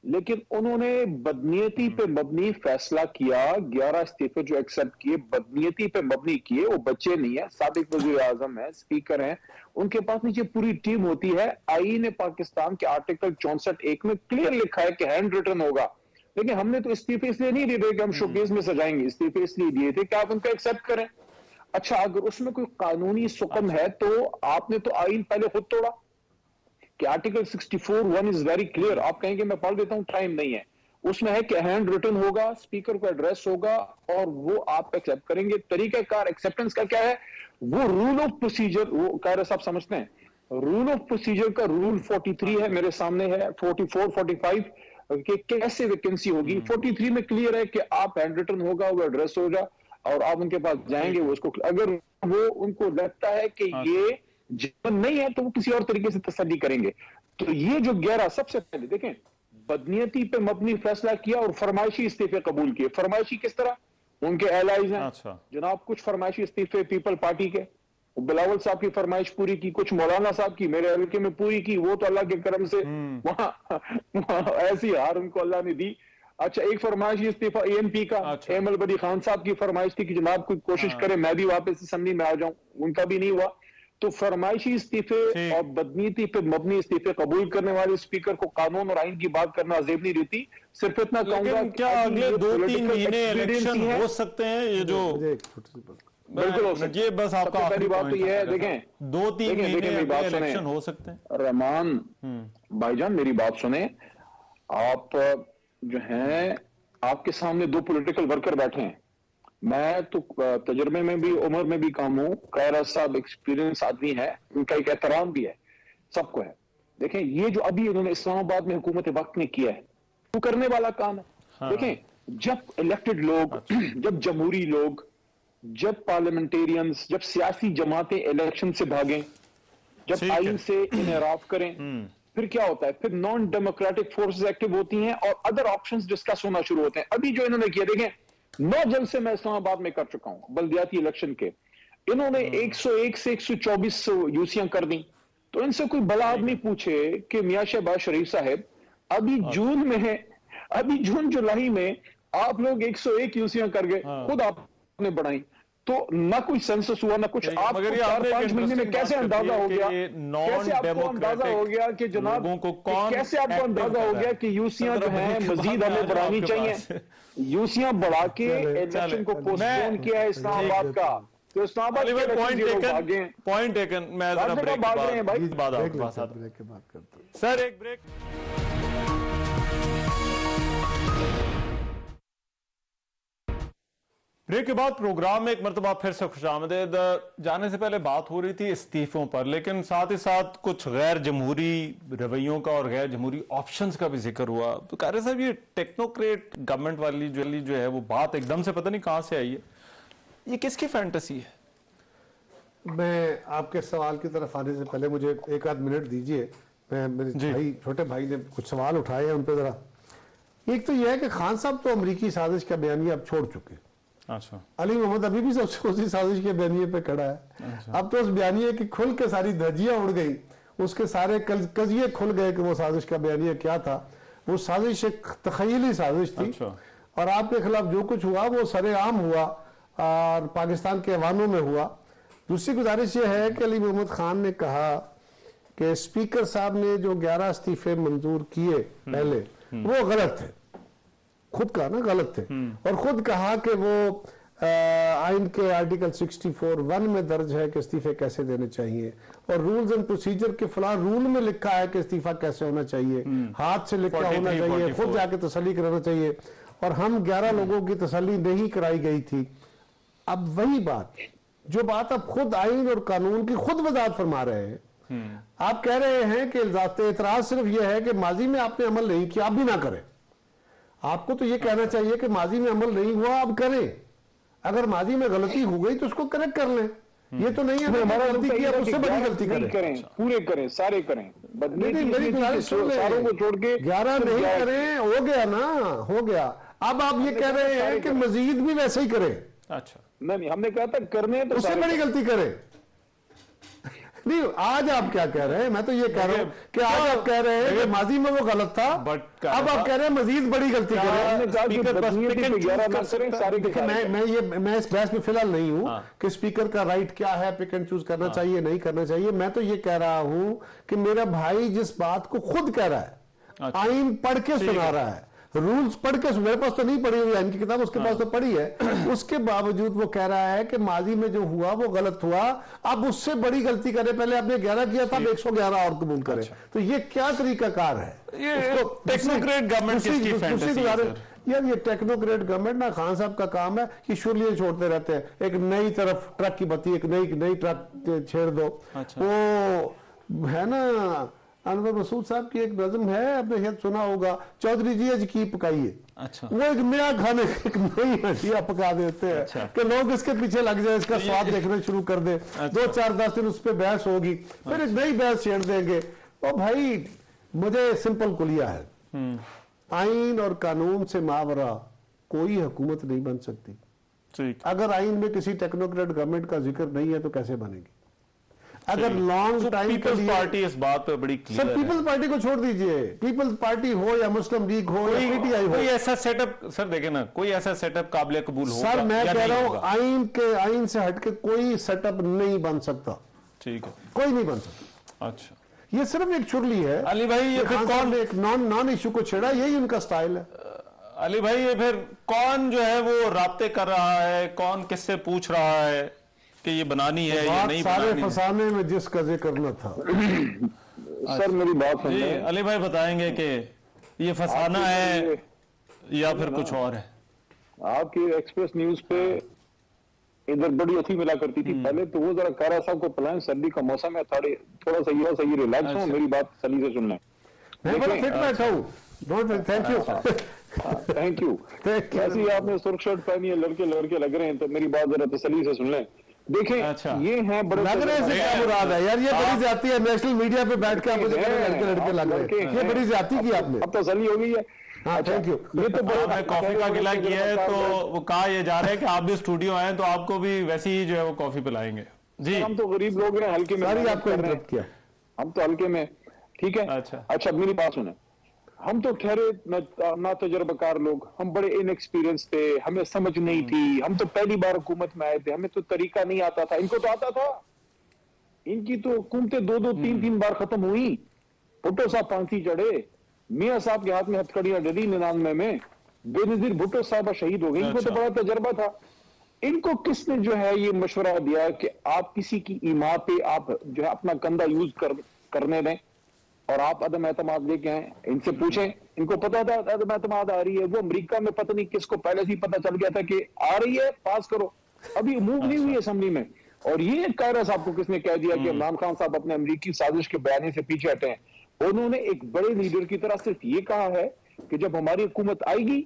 लेकिन उन्होंने बदनीयती पे मबनी फैसला किया। 11 इस्तीफे जो एक्सेप्ट किए बदनीयती पे मबनी किए। वो बच्चे नहीं है, साबिक वजीर आजम है, स्पीकर हैं, उनके पास नीचे पूरी टीम होती है। आईन पाकिस्तान के आर्टिकल 64(1) में क्लियर लिखा है कि हैंड रिटन होगा, लेकिन हमने तो इस्तीफे इसलिए नहीं दिए थे कि हम शोकेस में सजाएंगे, इस्तीफे इसलिए दिए थे कि आप उनको एक्सेप्ट करें। अच्छा, अगर उसमें कोई कानूनी सुकम है तो आपने तो आईन पहले खुद तोड़ा कि आर्टिकल 64(1) इज वेरी क्लियर। आप कहेंगे मैं पढ़ देता हूं, टाइम नहीं है। उसमें है कि हैंड रिटन होगा, स्पीकर को एड्रेस होगा और वो आप एक्सेप्ट करेंगे। तरीकाकार एक्सेप्टेंस का क्या है? वो रूल ऑफ प्रोसीजर, वो कायरा साहब समझते हैं, रूल ऑफ प्रोसीजर का रूल 43 है, मेरे सामने है 44, 45 कि कैसे वैकेंसी होगी। 43 में क्लियर है कि आप हैंड रिटन होगा, वो एड्रेस होगा और आप उनके पास जाएंगे। वो उसको अगर वो उनको लगता है कि ये जीवन नहीं है तो वो किसी और तरीके से तसल्ली करेंगे। तो ये जो 11, सबसे पहले देखें, बदनीयती पे मबनी फैसला किया और फरमाइशी इस्तीफे कबूल किए। फरमाइशी किस तरह? उनके एलाइज हैं। अच्छा। जनाब, कुछ फरमाइशी इस्तीफे पीपल पार्टी के, बिलावल साहब की फरमाइश पूरी की, कुछ मौलाना साहब की मेरे हल्के में पूरी की, वो तो अल्लाह के करम से वहां ऐसी हार उनको अल्लाह ने दी। अच्छा, एक फरमाइश इस्तीफा ANP का, एमल बदी खान साहब की फरमाइश थी कि जनाब कोई कोशिश करे मैं भी वापस असम्बली में आ जाऊं, उनका भी नहीं हुआ। तो फरमाइशी इस्तीफे और बदनीयती पे मबनी इस्तीफे कबूल करने वाले स्पीकर को कानून और आइन की बात करना जेब नहीं देती। सिर्फ इतना कहूंगा, क्या अगले 2-3 महीने इलेक्शन हो सकते हैं? ये जो बिल्कुल हो सकते, ये बस आपका पहली बात तो ये है, देखें 2-3 महीने इलेक्शन हो सकते हैं। रहमान भाईजान मेरी बात सुने, आप जो हैं, आपके सामने 2 पॉलिटिकल वर्कर बैठे हैं। मैं तो तजुर्बे में भी, उम्र में भी कम हूं। कायरा साहब एक्सपीरियंस आदमी है, उनका एक एहतराम भी है, सबको है। देखें, ये जो अभी उन्होंने इस्लामाबाद में हुकूमत वक्त ने किया है, वो करने वाला काम है। हाँ। देखें, जब इलेक्टेड लोग, जब जमहूरी लोग, जब पार्लियामेंटेरियंस, जब सियासी जमातें इलेक्शन से भागें, जब आइन से इनहराफ करें, फिर क्या होता है? फिर नॉन डेमोक्रेटिक फोर्सेस एक्टिव होती हैं और अदर ऑप्शंस डिस्कस होना शुरू होते हैं। अभी जो इन्होंने किया, देखें, 9 जलसे मैं इस्लामाबाद में कर चुका हूं बल्दियाती इलेक्शन के। इन्होंने 101 से 124 यूसियां कर दी। तो इनसे कोई बड़ा आदमी पूछे कि मियां शहबाज शरीफ साहब, अभी जून में, अभी जून जुलाई में आप लोग 101 यूसियां कर गए, खुद आपने बढ़ाई, तो ना कोई सेंसस हुआ ना कुछ। आपको 4-5 महीने में कैसे अंदाजा हो गया, कैसे आपको अंदाजा हो गया कि जनाब, कैसे आपको अंदाजा हो गया कि यूसियां जो हैं मजीद हमें बढ़ानी चाहिए? यूसियां बढ़ा के इलेक्शन को पोस्टपोन किया है इस्लामाबाद का। तो इस्लामाबाद पॉइंट टेकन। मैं जरा ब्रेक भाग रहे हैं भाई, ब्रेक के बाद करते हैं सर, एक ब्रेक। ब्रेक के बाद प्रोग्राम में एक मरतबा फिर से खुशामदीद। जाने से पहले बात हो रही थी इस्तीफों पर, लेकिन साथ ही साथ कुछ गैर जमहूरी रवैयों का और गैर जमहूरी ऑप्शंस का भी जिक्र हुआ। तो कारी साहब, ये टेक्नोक्रेट गवर्नमेंट वाली जो है वो बात एकदम से पता नहीं कहां से आई है, ये किसकी फैंटेसी है? मैं आपके सवाल की तरफ आने से पहले मुझे 1-8 मिनट दीजिए। मैं मेरे भाई, छोटे भाई ने कुछ सवाल उठाए हैं, उन पर जरा। एक तो यह है कि खान साहब तो अमरीकी साजिश का बयानिया अब छोड़ चुके। अच्छा। अली मोहम्मद अभी भी उसी साजिश के बयानिए पे खड़ा है। अच्छा। अब तो उस बयानिए की खुल के सारी धज्जियां उड़ गई, उसके सारे कजिए खुल गए कि वो साजिश का बयानिया क्या था। वो साजिश एक तखयली साजिश थी। अच्छा। और आपके खिलाफ जो कुछ हुआ वो सरेआम हुआ और पाकिस्तान के ऐवानों में हुआ। दूसरी गुजारिश ये है कि अली मोहम्मद खान ने कहा कि स्पीकर साहब ने जो 11 इस्तीफे मंजूर किए पहले, वो गलत थे। खुद कहा ना गलत थे, और खुद कहा कि वो आइन के आर्टिकल 64(1) में दर्ज है कि इस्तीफे कैसे देने चाहिए, और रूल्स एंड प्रोसीजर के फला रूल में लिखा है कि इस्तीफा कैसे होना चाहिए, हाथ से लिखा होना चाहिए, खुद जाके तसल्ली कराना चाहिए, और हम 11 लोगों की तसल्ली नहीं कराई गई थी। अब वही बात, जो बात अब खुद आइन और कानून की खुद वजाहत फरमा रहे हैं। आप कह रहे हैं कि एतराज सिर्फ यह है कि माजी में आपने अमल नहीं किया, आप भी ना करें। आपको तो ये कहना चाहिए कि माजी में अमल नहीं हुआ, अब करें। अगर माजी में गलती हो गई तो उसको करेक्ट कर लें। ये तो नहीं है हमारा गलती किया, उससे बड़ी गलती करें, पूरे करें, सारे करें। मेरी गुजारिश सुन सारों को छोड़ के 11 नहीं करें, हो गया ना, हो गया। अब आप ये कह रहे हैं कि मजीद भी वैसे ही करें। अच्छा, नहीं, हमने कहा था करने तो उससे बड़ी गलती करें। नहीं, आज आप क्या कह रहे हैं? मैं तो ये कह रहा हूँ कि आज आप कह रहे हैं कि माजी में वो गलत था, बट अब आप कह रहे हैं मजीद बड़ी गलती कर रहे हैं। मैं इस बहस में फिलहाल नहीं हूँ कि स्पीकर का राइट क्या है, पिक एंड चूज करना चाहिए नहीं करना चाहिए। मैं तो ये कह रहा हूँ कि मेरा भाई जिस बात को खुद कह रहा है, आइन पढ़ के सुना रहा है, रूल्स पढ़ के, मेरे पास तो नहीं पढ़ी हुई है इनकी किताब, उसके पास तो पढ़ी है, उसके बावजूद वो कह रहा है कि माजी में जो हुआ वो गलत हुआ, अब उससे बड़ी गलती करे, पहले आपने 11 किया था, 111 और कबूल करे। तो ये क्या तरीकाकार है? टेक्नोक्रेट गवर्नमेंट यार, ये टेक्नोक्रेट गवर्नमेंट ना खान साहब का काम है कि शुरुआत छोड़ते रहते हैं, एक नई तरफ ट्रक की बत्ती, एक नई ट्रक छेड़ दो। वो है ना अनवर मसूद साहब की एक नज़म है, आपने शायद सुना होगा, चौधरी जी आज की पकाइए। अच्छा। वो एक नया खाने एक नई हड्डियां पका देते हैं। अच्छा। कि लोग इसके पीछे लग जाए, इसका स्वाद देखना शुरू कर दे। अच्छा। 2-4-10 दिन उस पर बहस होगी, फिर एक नई बहस छेड़ देंगे। और भाई मुझे सिंपल कुलिया है, आइन और कानून से मावरा कोई हुकूमत नहीं बन सकती। अगर आइन में किसी टेक्नोक्रेट गवर्नमेंट का जिक्र नहीं है तो कैसे बनेगी? अगर लॉन्ग टाइम पीपल्स पार्टी इस बात पे बड़ी क्लियर है। सर पीपल्स पार्टी को छोड़ दीजिए, पीपल्स पार्टी हो या मुस्लिम लीग हो या पीटीआई हो, कोई ऐसा सेटअप सर देखे ना, कोई ऐसा सेटअप काबिल कबूल होगा? सर मैं कह रहा हूं आइन से हटके कोई सेटअप नहीं बन सकता। ठीक है, कोई नहीं बन सकता। अच्छा, ये सिर्फ एक चुरली है। अली भाई ये फिर कौन एक नॉन इशू को छेड़ा, यही उनका स्टाइल है। अली भाई ये फिर कौन जो है वो राब्ते कर रहा है, कौन किससे पूछ रहा है कि ये बनानी है या नहीं सारे बनानी? फसाने में जिसका जिक्र करना था। सर मेरी बात सुनिए, अली भाई बताएंगे कि ये फसाना है या फिर कुछ और है? आपकी एक्सप्रेस न्यूज पे इधर बड़ी अच्छी मिला करती थी पहले, तो वो जरा कारा साहब को प्लान, सर्दी का मौसम है, थोड़ा सही रिलैक्स हो, मेरी बात सली से सुन लें। मैं बड़ा फिट बैठा हूँ, थैंक यू थैंक यू। ऐसे ही आपने सुर्ख शर्ट पहनी है, लड़के लग रहे हैं, तो मेरी बात जरा तसल्ली से सुन लें। देखें, अच्छा। ये है बड़े लग रहे हैं, क्या मुराद है यार? ये बड़ी ज्यादती है, नेशनल मीडिया पे बैठ के आप मुझे लड़के लग रहे हैं, ये बड़ी ज्यादती की आपने। अब तसल्ली हो गई है। हाँ, थैंक यू। ये तो आपने कॉफी का गिला किया है, तो वो कहा ये जा रहा है कि आप भी स्टूडियो आए तो आपको भी वैसी ही जो है वो कॉफी पिलाएंगे। जी, हम तो गरीब लोग हैं, हल्के में आपको इंटरप्ट किया, हम तो हल्के में, ठीक है। अच्छा मेरी बात सुने, हम तो ठहरे ना तजर्बाकार लोग, हम बड़े इनएक्सपीरियंस थे, हमें समझ नहीं थी, हम तो पहली बार हुकूमत में आए थे, हमें तो तरीका नहीं आता था, इनको तो आता था। इनकी तो हुकूमतें 2-3 बार खत्म हुई, भुट्टो साहब फांसी चढ़े, मियां साहब के हाथ में हथकड़ियां डली 99 में, बेनजीर भुट्टो साहब शहीद हो गए। इनको तो बड़ा तजर्बा था। इनको किसने जो है ये मशवरा दिया कि आप किसी की ईमा पे आप जो है अपना कंधा यूज करने दें और आप अदम एतमाद लेके आए? इनसे पूछें, इनको पता था अदम एतमाद आ रही है। वो अमेरिका में पता नहीं किसको पहले से ही पता चल गया था कि आ रही है, पास करो, अभी मूव नहीं हुई असेंबली में। और ये कायरा साहब को किसने कह दिया कि इमरान खान साहब अपने अमेरिकी साजिश के बयानी से पीछे हटे हैं? उन्होंने एक बड़े लीडर की तरह सिर्फ ये कहा है कि जब हमारी हुकूमत आएगी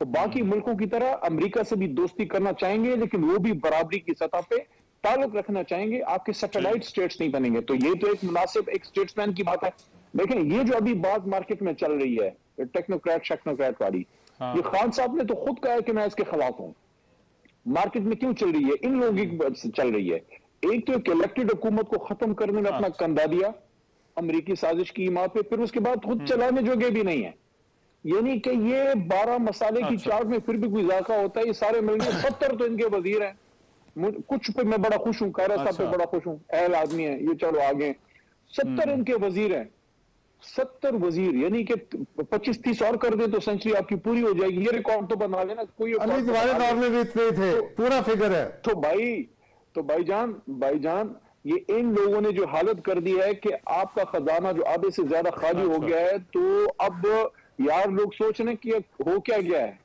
तो बाकी मुल्कों की तरह अमेरिका से भी दोस्ती करना चाहेंगे, लेकिन वो भी बराबरी की सतह पे ताल्लुक रखना चाहेंगे, आपके सैटेलाइट स्टेट्स नहीं बनेंगे। तो ये तो एक मुनासिब एक स्टेट्समैन की बात है। देखें, ये जो अभी बात मार्केट में चल रही है टेक्नोक्रेट वाली, ये खान साहब ने तो खुद कहा है कि मैं इसके खिलाफ हूं। मार्केट में क्यों चल रही है? इन लोगों की चल रही है। एक तो इलेक्टेड हुकूमत को खत्म करने में अपना कंधा दिया अमेरिकी साजिश की ईमा पे, फिर उसके बाद खुद चलाने जोगे भी नहीं है। यानी कि ये 12 मसाले की चाट में फिर भी कोई जायका होता है। ये सारे मिलकर 70 तो इनके वजीर हैं। कुछ पे मैं बड़ा खुश हूं, कायरा साहब पे बड़ा खुश हूं, अहल आदमी है ये, चलो आगे। 70 इनके वजीर हैं, 70 वजीर, यानी कि 25-30 और कर दे तो सेंचुरी आपकी पूरी हो जाएगी। ये रिकॉर्ड तो बना लेना। कोई तुम्हारे दौर में भी इतने थे, पूरा फिगर है। तो भाईजान ये इन लोगों ने जो हालत कर दी है कि आपका खजाना जो आधे से ज्यादा खाली हो गया है, तो अब यार लोग सोच रहे हैं कि हो क्या गया है।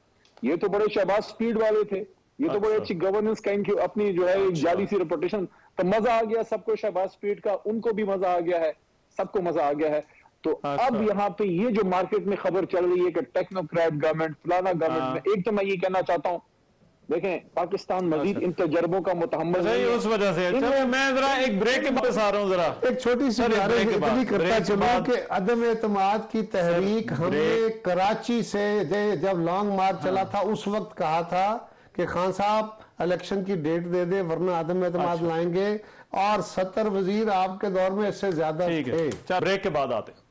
ये तो बड़े शहबाज स्पीड वाले थे, ये तो बड़े अच्छी गवर्नेंस का इनकी अपनी जो है एक जाली सी रेपुटेशन, तो मजा आ गया सबको शहबाज स्पीड का, उनको भी मजा आ गया है, सबको मजा आ गया है। तो अब यहाँ पे ये जो मार्केट में खबर चल रही है कि टेक्नोक्रेट गवर्नमेंट, फलाना गवर्नमेंट में, एक तो मैं ये कहना चाहता हूँ, देखें पाकिस्तान मजीद इन तजर्बों का मुतहम्मिल है उस वजह से। अच्छा, मैं जरा एक ब्रेक के पास आ रहा हूँ, जरा एक छोटी सी इतनी करता चलूं कि अदम एतमाद की तहरीक हमने कराची से जब लॉन्ग मार्च चला था उस वक्त कहा था कि खान साहब इलेक्शन की डेट दे दे वरना अदम एतमाद लाएंगे। और 70 वजीर आपके दौर में इससे ज्यादा ठीक है। थे। ब्रेक के बाद आते हैं।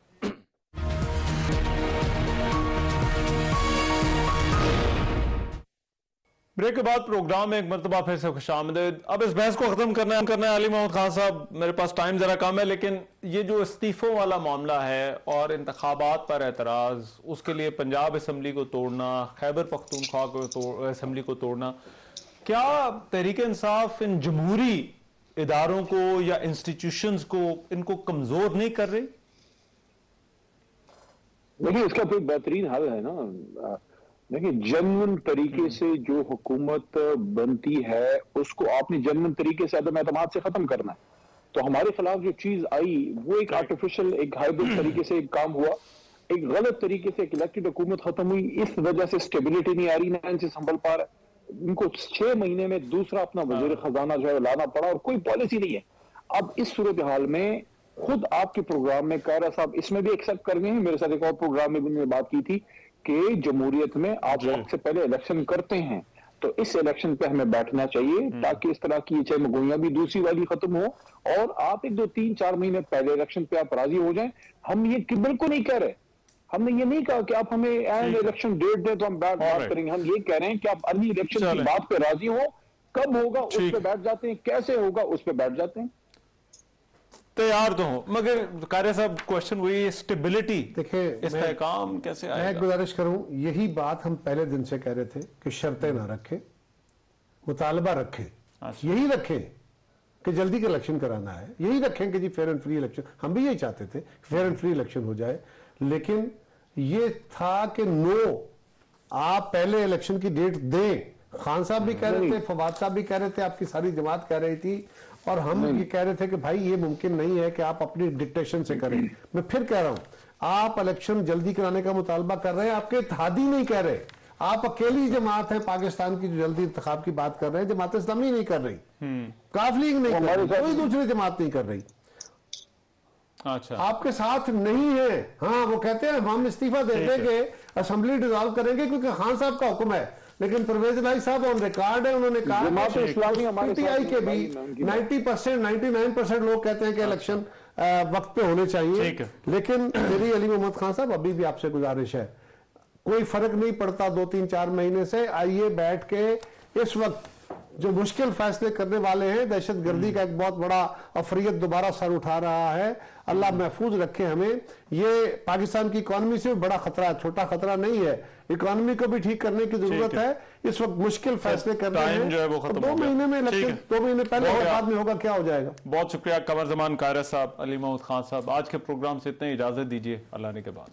ब्रेक के बाद प्रोग्राम में एक मरतबा फिर से खुशामदीद। अब इस बहस को खत्म करना है अली मोहम्मद खान साहब, मेरे पास टाइम जरा कम है, लेकिन ये जो इस्तीफों वाला मामला है और इंतखाबात पर एतराज, उसके लिए पंजाब असम्बली को तोड़ना, खैबर पख्तूनख्वा को असम्बली को तोड़ना, क्या तहरीक इंसाफ इन जमहूरी इदारों को या इंस्टीट्यूशंस को इनको कमजोर नहीं कर रही? देखिए, इसका कोई बेहतरीन हल है ना। देखिए, जेन्युइन तरीके से जो हुकूमत बनती है उसको आपने जेन्युइन तरीके से अदम एतमाद से खत्म करना है। तो हमारे खिलाफ जो चीज आई वो एक आर्टिफिशियल, एक हाइब्रिड तरीके से एक काम हुआ, एक गलत तरीके से एक इलेक्टेड हुकूमत खत्म हुई। इस वजह से स्टेबिलिटी नहीं आ रही, ना इनसे संभल पा रहा। इनको 6 महीने में दूसरा अपना वजीर खजाना जो है लाना पड़ा और कोई पॉलिसी नहीं है। अब इस सूरत हाल में खुद आपके प्रोग्राम में कायरा साहब इसमें भी एक्सेप्ट कर गए हैं, मेरे साथ एक और प्रोग्राम में भी उन्होंने बात की थी कि जमहूरियत में आप वक्त से पहले इलेक्शन करते हैं, तो इस इलेक्शन पे हमें बैठना चाहिए ताकि इस तरह की चमगोइयां भी दूसरी वाली खत्म हो और आप 1, 2, 3, 4 महीने पहले इलेक्शन पे आप राजी हो जाएं। हम ये बिल्कुल नहीं कह रहे, हमने ये नहीं कहा कि आप हमें इलेक्शन डेट दें तो हम बात करेंगे। हम ये कह रहे हैं कि आप अर्ली इलेक्शन की बात पे राजी हो, कब होगा उस पर बैठ जाते हैं, कैसे होगा उस पर बैठ जाते हैं, तैयार तो हो। मगर कार्य साहब, क्वेश्चन वही स्टेबिलिटी, देखिए इस्तेहकाम कैसे आएगा? मैं गुजारिश करूं, यही बात हम पहले दिन से कह रहे थे कि शर्तें ना रखें, मुतालबा रखें, यही रखें कि जल्दी का इलेक्शन कराना है, यही रखें कि जी फेयर एंड फ्री इलेक्शन, हम भी यही चाहते थे फेयर एंड फ्री इलेक्शन हो जाए। लेकिन ये था कि नो, आप पहले इलेक्शन की डेट दें। खान साहब भी कह रहे थे, फवाद साहब भी कह रहे थे, आपकी सारी जमात कह रही थी, और हम ये कह रहे थे कि भाई ये मुमकिन नहीं है कि आप अपनी डिक्टेशन से करें। मैं फिर कह रहा हूं, आप इलेक्शन जल्दी कराने का मुतालबा कर रहे हैं, आपके इत्तेहादी नहीं कह रहे। आप अकेली जमात है पाकिस्तान की जो जल्दी इंतखाब की बात कर रहे हैं, जमात इस्लामी नहीं कर रही, काफ लीग नहीं कर रही, कोई दूसरी जमात नहीं कर रही। अच्छा, आपके साथ नहीं है। हाँ, वो कहते हैं हम इस्तीफा दे देंगे, असेंबली डिसॉल्व करेंगे क्योंकि खान साहब का हुक्म है, लेकिन परवेज इलाही साहब ऑन रिकॉर्ड है, उन्होंने कहा पीटीआई के भी 90%, 99% लोग कहते हैं कि इलेक्शन वक्त पे होने चाहिए। लेकिन मेरी अली मोहम्मद खान साहब अभी भी आपसे गुजारिश है, कोई फर्क नहीं पड़ता 2, 3, 4 महीने से, आइए बैठ के इस वक्त जो मुश्किल फैसले करने वाले हैं, दहशतगर्दी का एक बहुत बड़ा अफरियत दोबारा सर उठा रहा है, अल्लाह महफूज रखे हमें। ये पाकिस्तान की इकॉनमी से बड़ा खतरा, छोटा खतरा नहीं है, इकॉनमी को भी ठीक करने की जरूरत है। इस वक्त मुश्किल फैसले करने हैं, 2 महीने में इलेक्शन, 2 महीने पहले और बाद में होगा, क्या हो जाएगा। बहुत शुक्रिया कमर जमान कायरा साहब, अली मोहम्मद खान साहब। आज के प्रोग्राम से इतने इजाजत दीजिए, अल्लाह ने के बाद।